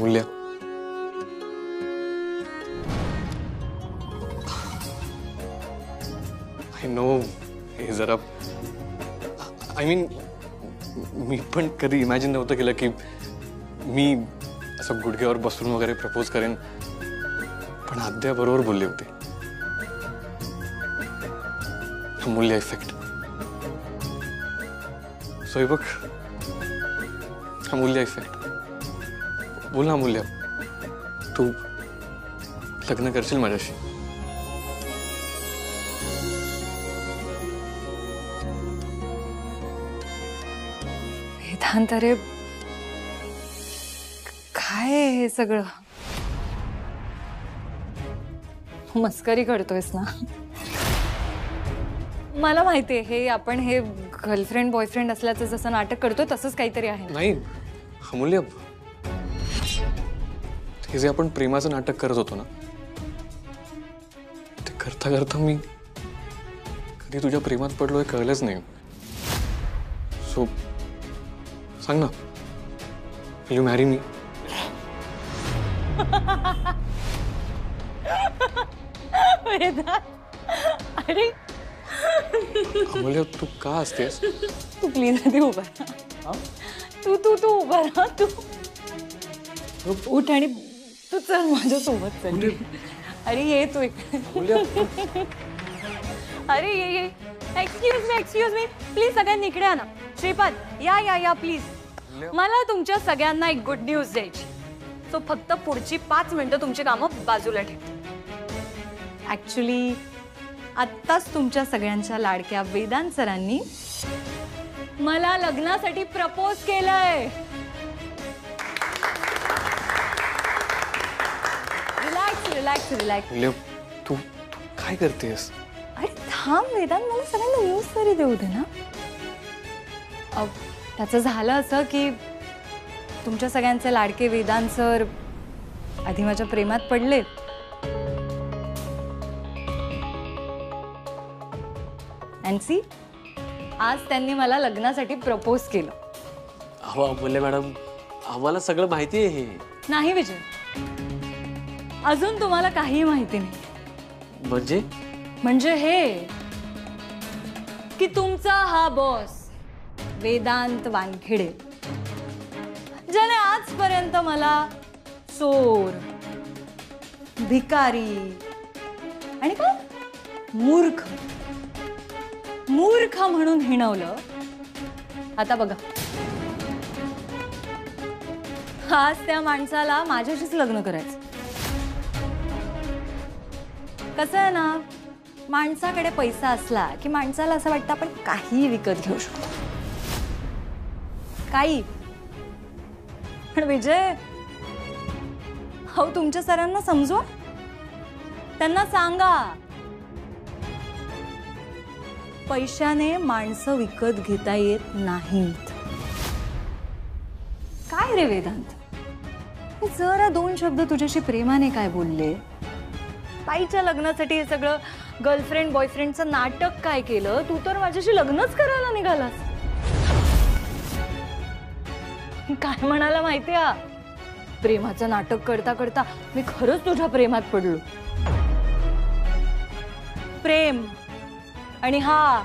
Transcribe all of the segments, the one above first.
अमूल्य, I know हे जरा I mean मी पण कधी इमॅजिन नव्हतं केलं की मी असं गुडघ्यावर बसून वगैरे प्रपोज करेन, पण आद्या बरोबर बोलली होती. अमूल्य इफेक्ट. सो हे बघ, अमूल्य इफेक्ट. बोल ना अमूल्य, तू लग्न करशील माझ्याशी? वेदांत, अरे काय हे सगळं? मस्करी करतोयस ना? मला माहितीये हे आपण हे गर्लफ्रेंड बॉयफ्रेंड असल्याचं जसं नाटक करतोय तसंच काहीतरी आहे. नाही अमूल्य, हे जे आपण प्रेमाचं नाटक करत होतो ना, ते करता करता मी कधी तुझ्या प्रेमात पडलो हे कळलंच नाही. सो सांग ना, विल यू मॅरी मी? अरे अमूल्य, तू का असतेस? तू प्लीज आधी उभा राहा. तू उभा राहा. तू उठ आणि तू चल माझ्यासोबत चल. अरे ये तू इकडे. अरे ये. एक्सक्यूज मी प्लीज सगळ्यांनी इकडे या ना. श्रीपाद या प्लीज. मला तुमच्या सगळ्यांना एक गुड न्यूज द्यायची. सो फक्त पुढची 5 मिनिटं तुमची कामं बाजूला ठेव. ऍक्च्युली आत्ताच तुमच्या सगळ्यांच्या लाडक्या वेदांत सरांनी मला लग्नासाठी प्रपोज केलंय. रिलॅक्स. तू काय करतेस? अरे थांब वेदांत, मला सगळ्यांना न्यूज तरी देऊ दे ना. त्याचं झालं असं की तुमच्या सगळ्यांचे लाडके वेदांत सर आधी माझ्या प्रेमात पडले. सी आज त्यांनी मला लग्नासाठी प्रपोज केलं. अहो अमूल्य मॅडम, आम्हाला सगळं माहिती आहे. हे नाही विजय, अजून तुम्हाला काही माहिती नाही. म्हणजे हे की तुमचा हा बॉस वेदांत वानखेडे, ज्याने आजपर्यंत मला चोर, भिकारी आणि काय मूर्ख म्हणून हिणवलं. आता बघा, आज त्या माणसाला माझ्याशीच लग्न करायचं. कसं आहे ना, माणसाकडे पैसा असला की माणसाला असं वाटतं आपण काही विकत घेऊ शकतो, काही. पण विजय, हो तुमच्या सरांना समजवा, त्यांना सांगा पैशाने माणसं विकत घेता येत नाहीत. काय रे वेदांत, जरा 2 शब्द तुझ्याशी प्रेमाने काय बोलले, ताईच्या लग्नासाठी हे सगळं गर्लफ्रेंड बॉयफ्रेंडचं नाटक काय केलं, तू तर माझ्याशी लग्नच करायला निघालास. काय म्हणाला माहितीये, प्रेमाचं नाटक करता करता मी खरंच तुझ्या प्रेमात पडलो. प्रेम आणि हा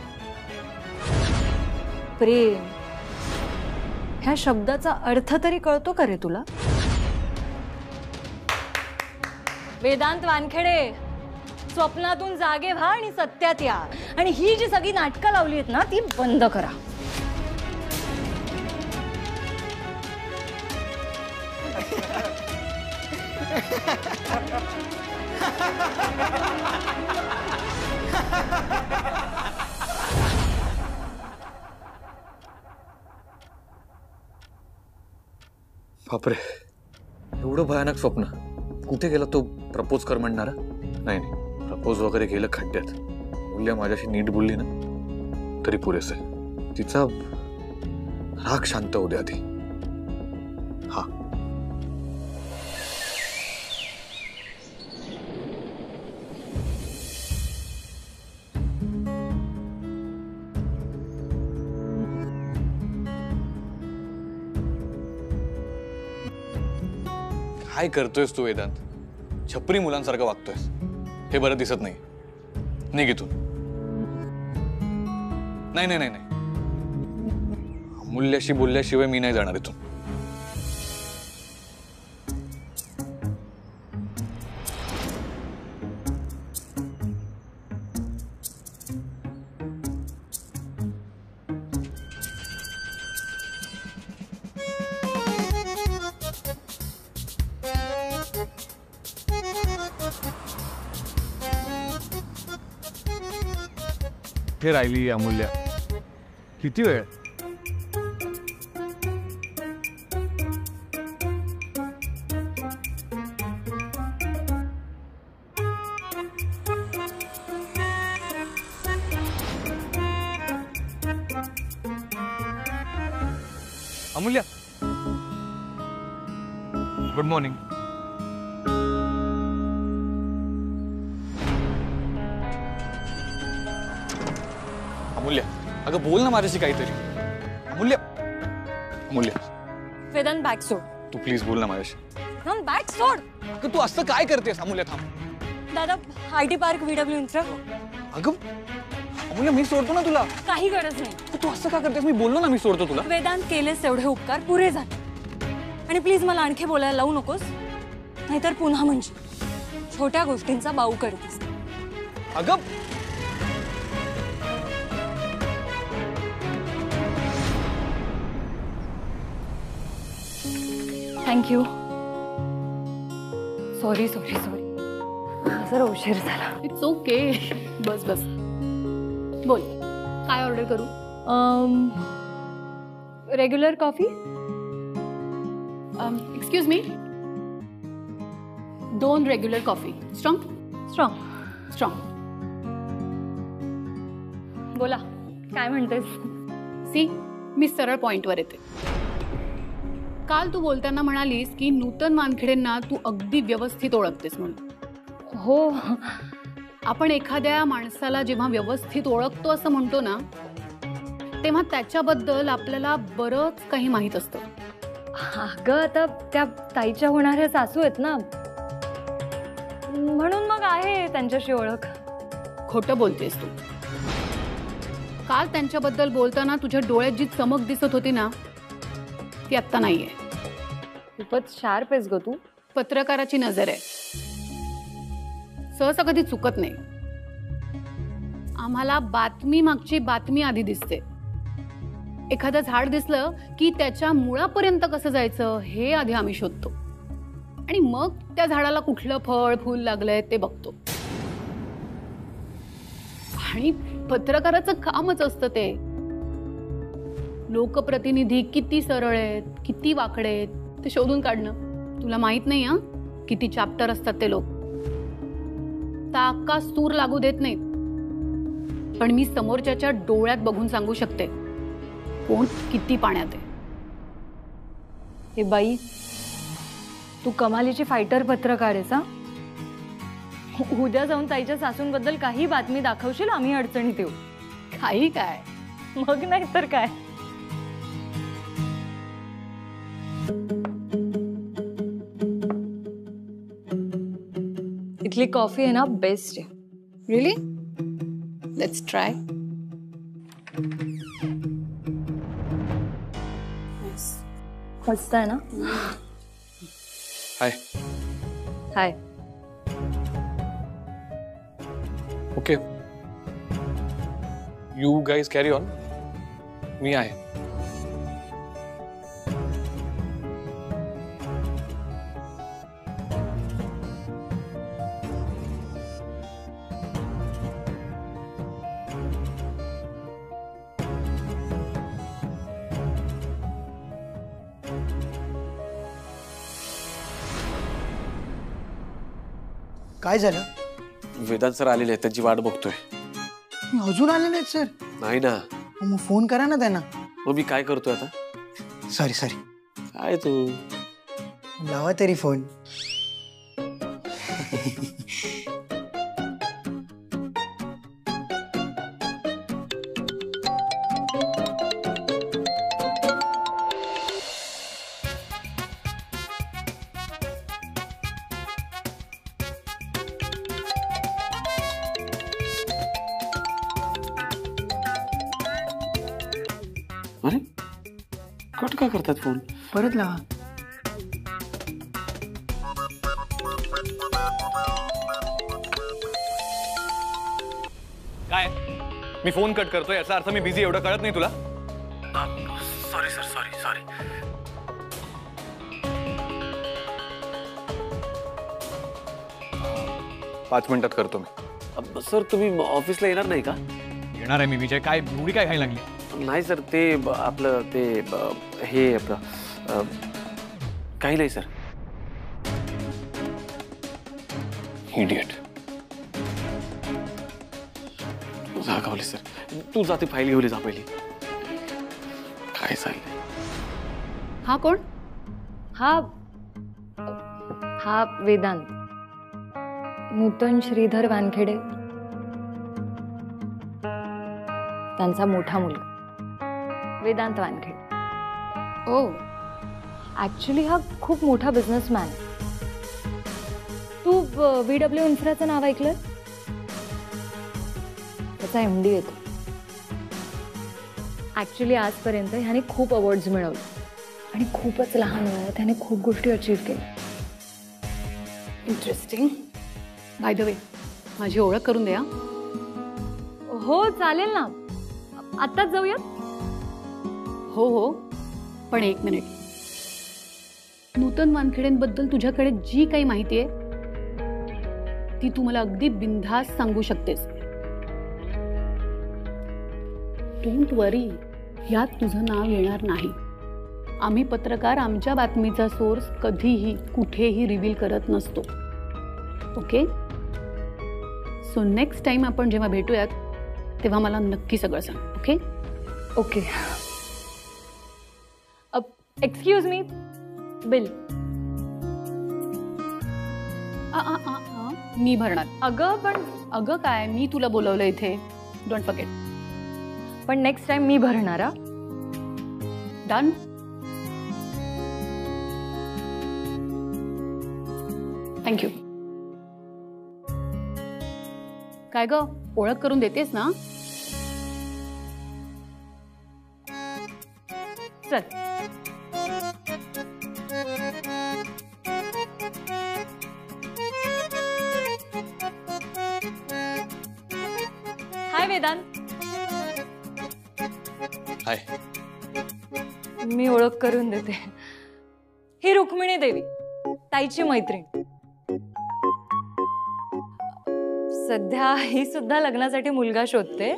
प्रेम ह्या शब्दाचा अर्थ तरी कळतो का रे तुला? वेदांत वानखेडे, स्वप्नातून जागे व्हा आणि सत्यात या, आणि ही जी सगळी नाटकं लावली आहेत ना ती बंद करा. बापरे, एवढं भयानक स्वप्न. कुठे गेला तो प्रपोज कर म्हणणारा? नाही, प्रपोज वगैरे गेलं खड्ड्यात. मूल्य माझ्याशी नीट बोलली ना तरी पुरेसे. तिचा राग शांत होऊ दे आधी. हा, काय करतोयस तू वेदांत? छपरी मुलांसारखं वागतोयस, हे बरं दिसत नाही. निघ इथून. नाही नाही नाही नाही, अमूल्याशी बोलल्याशिवाय मी नाही जाणार इथून. हे राहिली अमूल्या. किती वेळ? Amulya, good morning. अमूल्या, अगं बोल ना माझ्याशी काहीतरी. अमूल्या, अमूल्या, वेदांत बॅग सोड. तू प्लीज बोल ना माझ्याशी. बॅग सोड. अगं तू असं काय करतेस? अमूल्या थांब. दादा, आयटी पार्क VW इंफ्रा. अगं अमूल्या, मी सोडतो ना तुला. काही गरज नाही. तू असं का करतेस? मी बोललो ना मी सोडतो तुला. वेदांत, केलेस तेवढे उपकार पुरे झाले. आणि प्लीज मला आणखी बोलायला लावू नकोस, नाहीतर पुन्हा म्हणजे छोट्या गोष्टींचा बाऊ करतेस. अगं थँक्यू. सॉरी सॉरी सॉरी, जरा उशीर झाला. It's okay. बस बस, बोल काय ऑर्डर करू? Regular coffee. Excuse me, 2 regular coffee. Strong strong. Strong. बोला, काय म्हणतेस? सी, मी सरळ पॉइंटवर येते. काल तू बोलताना म्हणालीस की नूतन वानखेडेंना तू अगदी व्यवस्थित ओळखतेस म्हणून. हो, आपण एखाद्या माणसाला जेव्हा व्यवस्थित ओळखतो असं म्हणतो ना, तेव्हा त्याच्याबद्दल आपल्याला बरंच काही माहीत असतं. अगं आता त्या ताईच्या होणाऱ्या सासू आहेत ना, म्हणून मग आहे त्यांच्याशी ओळख. खोटं बोलतेस तू. काल त्यांच्याबद्दल बोलताना तुझ्या डोळ्यात जी चमक दिसत होती ना, ती आत्ता नाहीये. खूपच शार्प आहेस ग तू. पत्रकाराची नजर आहे, सहसा कधी चुकत नाही. आम्हाला बातमी मागची बातमी आधी दिसते. एखादं झाड दिसलं की त्याच्या मुळापर्यंत कसं जायचं हे आधी आम्ही शोधतो, आणि मग त्या झाडाला कुठलं फळ फूल लागलंय ते बघतो. आणि पत्रकाराचं कामच असतं ते. लोकप्रतिनिधी किती सरळ आहेत, किती वाकडे आहेत ते शोधून काढणं. तुला माहित नाही हा किती चॅप्टर असतात ते लोक. ताका सूर लागू देत नाहीत, पण मी समोरच्याच्या डोळ्यात बघून सांगू शकते कोण किती पाण्यात आहे. हे बाई, तू कमालीची फायटर पत्रकार आहेस हा. उद्या जाऊन ताईच्या सासूंबद्दल काही बातमी दाखवशील, आम्ही अडचणीत येऊ. काही काय, मग नाही तर काय. इथली कॉफी आहे ना, बेस्ट आहे. रिअली? Let's try. मस्त आहे ना. Hi. Hi. Okay, you guys carry on. मी आहे. काय झालं? वेदांत सर आलेले आहेत, त्यांची वाट बघतोय. अजून आले नाहीत सर? नाही ना. मग फोन करा ना त्यांना. मग मी काय करतोय आता? Sorry sorry. काय तू लावा तरी फोन. अरे कट का करतात फोन? परत लावा. काय मी फोन कट करतोय याचा अर्थ मी बिझी एवढं कळत नाही तुला? Sorry sir, sorry sorry. 5 मिनिटात करतो मी. सर तुम्ही ऑफिसला येणार नाही का? येणार आहे मी. विजय काय एवढी काय घाई लागली? नाही सर, ते आपलं ते हे आपलं काही नाही सर. इडियट. जागावले सर. तू जाते फाईल घेऊन जा पहिली. काय चाललंय? हा कोण? हा हा वेदांत. नूतन श्रीधर वानखेडे, त्यांचा मोठा मुलगा वेदांत वानखेडे. ओ ऍक्च्युली हा खूप मोठा बिझनेसमॅन. तू VW इन्फ्राचं नाव ऐकलं? त्याचा MD येतो. ऍक्च्युली आजपर्यंत ह्याने खूप अवॉर्ड्स मिळवले आणि खूपच लहान वयात त्याने खूप गोष्टी अचीव्ह केल्या. इंटरेस्टिंग. बाय द वे, माझी ओळख करून द्या. हो चालेल ना, आत्ताच जाऊया. हो हो, पण 1 मिनिट. नूतन वानखेडेंबद्दल तुझ्याकडे जी काही माहिती आहे ती तू मला अगदी बिनधास्त सांगू शकतेस. डोंट वरी, यात तुझं नाव येणार नाही. आम्ही पत्रकार आमच्या बातमीचा सोर्स कधीही कुठेही रिव्हील करत नसतो. ओके? सो नेक्स्ट टाइम आपण जेव्हा भेटूयात तेव्हा मला नक्की सगळं सांग. Okay? Okay. Excuse me, bill. मी भरणार. अगं काय, मी तुला बोलवलं इथे. Don't forget. पण नेक्स्ट टाइम मी भरणार. डन. थँक्यू. काय ग, ओळख करून देतेस ना? चल. हाय वेदांत. हाय. मी ओळख करून देते. ही रुक्मिणी देवी, ताईची मैत्रीण. सध्या ही सुद्धा लग्नासाठी मुलगा शोधते.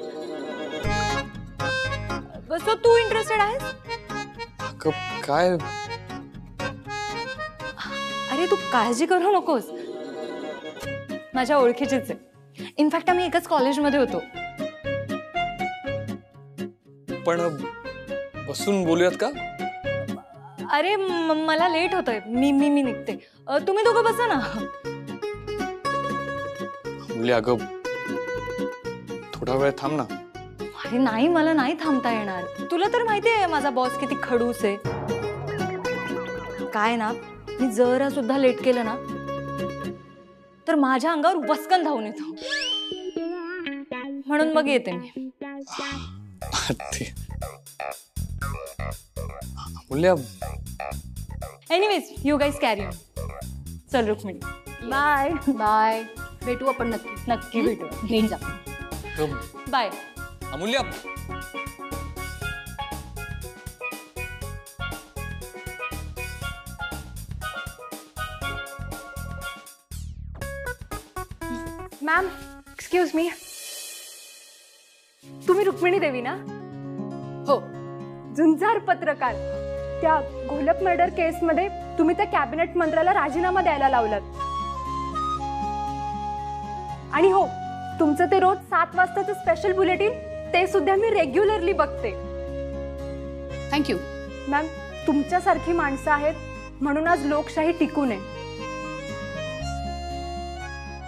सो तू इंटरेस्टेड आहेस? काय? अरे तू काळजी करू नकोस, माझ्या ओळखीचीच आहे. इनफॅक्ट आम्ही एकाच कॉलेजमध्ये होतो. पण बसून बोलूयात का? अरे मला लेट होतोय, मी निघते. तुम्ही दोघं बसा ना. मुली अगं थोडा वेळ थांब ना. अरे नाही, मला नाही थांबता येणार. तुला तर माहिती आहे माझा बॉस किती खडूस आहे. काय ना, मी जरा सुद्धा लेट केलं ना तर माझ्या अंगावर वस्कन धावून येतो. म्हणून मग येते मी. मुल्या. Anyways, you guys carry on. चल रुक्मिणी, बाय. बाय. भेटू आपण नक्की. नक्की भेटू. नीट जा. बाय. अमूल्य. मॅम, एक्सक्यूज मी, तुम्ही रुक्मिणी देवी ना? हो. झुंजार पत्रकार. त्या घोलप मर्डर केसमध्ये तुम्ही त्या कॅबिनेट मंत्र्याला राजीनामा द्यायला लावलात. आणि हो, तुमचं ते रोज 7 वाजताचं स्पेशल बुलेटिन ते सुद्धा मी रेग्युलरली बघते. थँक्यू. मॅम, तुमच्यासारखी माणसं आहेत म्हणून आज लोकशाही टिकून आहे.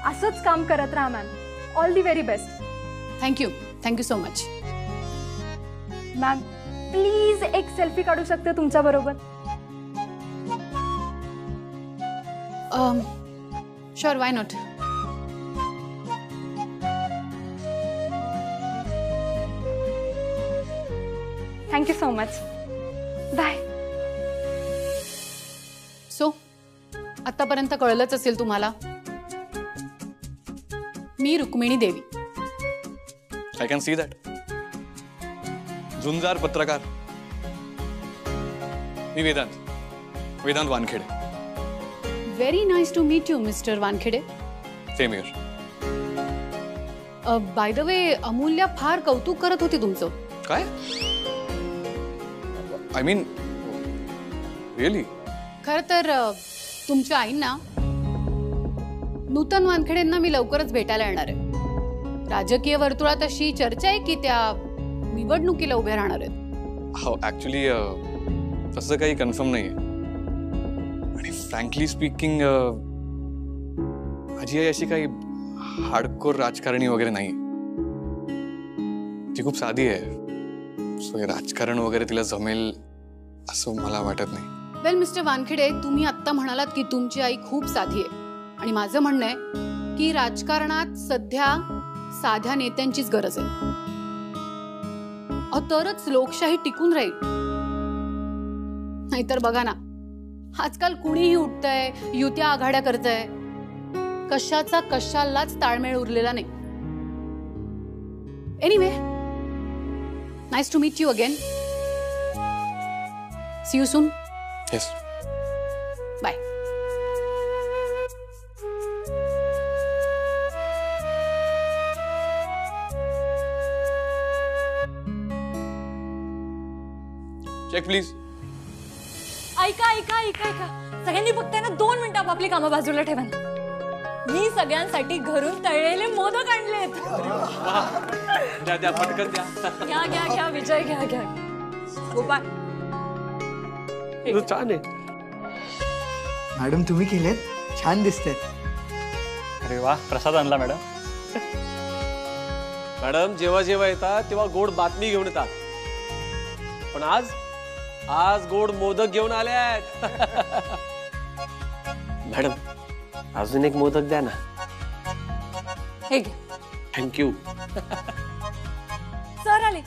असंच काम करत राहा ma'am. All the very best. Thank you. Thank you so much. Ma'am, please एक सेल्फी काढू शकते तुमच्या बरोबर? Sure, why not. Thank you so much. Bye. So आतापर्यंत कळलंच असेल तुम्हाला, मी Rukmini Devi. I can see that. झुंजार पत्रकार. मी Vedant Wankhede. Very nice to meet you mister Wankhede. Same here. By the way, Amulya फार कौतुक करत होती तुमचं. काय? I mean really? खरं तर तुमच्या आईंना, नूतन वानखेडेंना मी लवकरच भेटायला येणार आहे. राजकीय वर्तुळात अशी चर्चा आहे की त्या निवडणुकीला उभे राहणार आहेत. हो, ऍक्च्युली तसं काही कन्फर्म नाही आहे. आणि फ्रँकली स्पीकिंग माझी आई अशी काही हार्डकोर राजकारणी वगैरे नाही. ती खूप साधी आहे. सो हे राजकारण वगैरे तिला जमेल असं मला वाटत नाही. वेल मिस्टर वानखेडे, तुम्ही आत्ता म्हणालात की तुमची आई खूप साधी आहे, आणि माझं म्हणणं आहे की राजकारणात सध्या साध्या नेत्यांचीच गरज आहे. तरच लोकशाही टिकून राहील. नाहीतर बघा ना, आजकाल कुणीही उठतंय, युत्या आघाड्या करतंय, कशाचा कशालाच ताळमेळ उरलेला नाही. Anyway, nice to meet you again. See you soon. Yes. Bye. Check please. ऐका ऐका ऐका ऐका, सगळ्यांनी फक्त ना 2 मिनिटं आपापली कामं बाजूला ठेवा ना. मी सगळ्यांसाठी घरून तळलेले मोदक आणलेत. द्या पटकन द्या. घ्या घ्या घ्या विजय, घ्या घ्या. गोपाळ, छान आहे. मॅडम तुम्ही केलेत, छान दिसतेत. अरे वा, प्रसाद आणला मॅडम. मॅडम जेव्हा जेव्हा येतात तेव्हा गोड बातमी घेऊन येतात, पण आज गोड मोदक घेऊन आले आहेत. मॅडम अजून एक मोदक द्या ना. हे घे. थँक्यू. सर आले.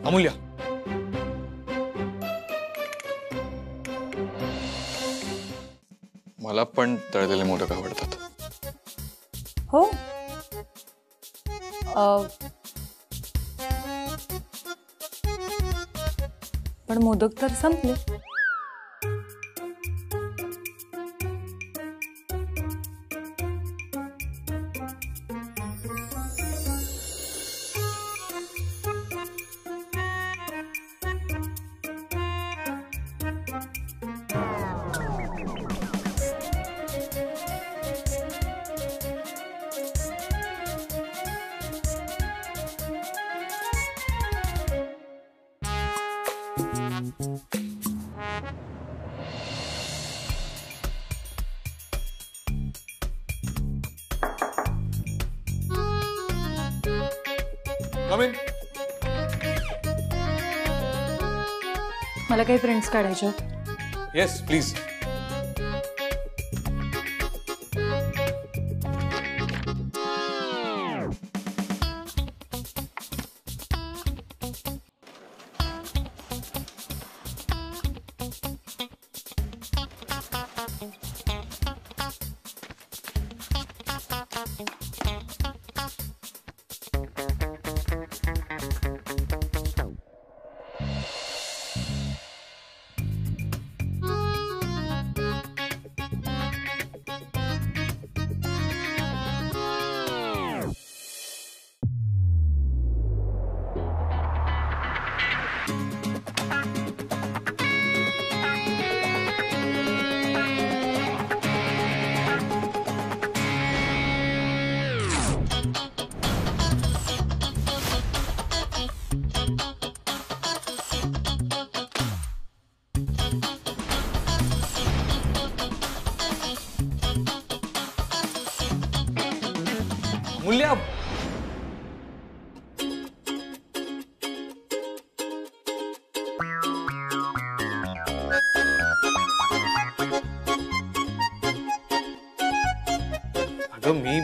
अमूल्या, मला पण तळलेले मोदक आवडतात. हो. पण मोदक तर संपले. Come in. मला काही फ्रेंड्स काढायचे. Yes please. मूल्या, अगं मी